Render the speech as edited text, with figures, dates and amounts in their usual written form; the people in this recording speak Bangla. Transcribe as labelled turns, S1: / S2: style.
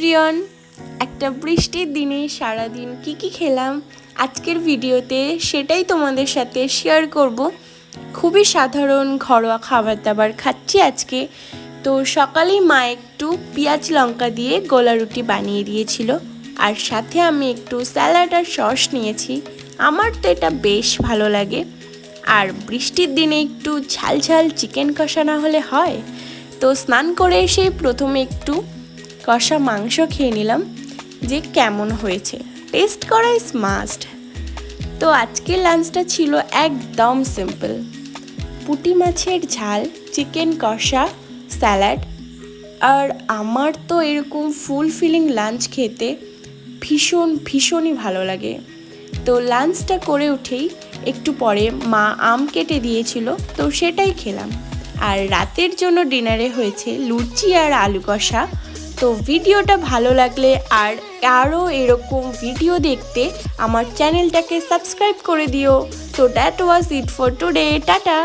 S1: এভরিওয়ান, একটা বৃষ্টির দিনে সারাদিন কি খেলাম আজকের ভিডিওতে সেটাই তোমাদের সাথে শেয়ার করব। খুবই সাধারণ ঘরোয়া খাবার দাবার খাচ্ছি আজকে। তো সকালেই মা একটু পেঁয়াজ লঙ্কা দিয়ে গোলা রুটি বানিয়ে দিয়েছিল, আর সাথে আমি একটু স্যালাড আর সস নিয়েছি। আমার তো এটা বেশ ভালো লাগে, আর বৃষ্টির দিনে একটু ঝাল ঝাল চিকেন কষা না হলে হয়। তো স্নান করে এসে প্রথমে একটু কষা মাংস খেয়ে নিলাম, যে কেমন হয়েছে। টেস্ট করা ইজ মাস্ট। তো আজকের লাঞ্চটা ছিল একদম সিম্পল, পুঁটি মাছের ঝাল, চিকেন কষা, স্যালাড। আর আমার তো এরকম ফুলফিলিং লাঞ্চ খেতে ভীষণই ভালো লাগে। তো লাঞ্চটা করে উঠেই একটু পরে মা আম কেটে দিয়েছিল, তো সেটাই খেলাম। আর রাতের জন্য ডিনারে হয়েছে লুচি আর আলু কষা। তো ভিডিওটা ভালো লাগলে আর আরও এরকম ভিডিও দেখতে আমার চ্যানেলটাকে সাবস্ক্রাইব করে দিও। So that was it for today. Tata.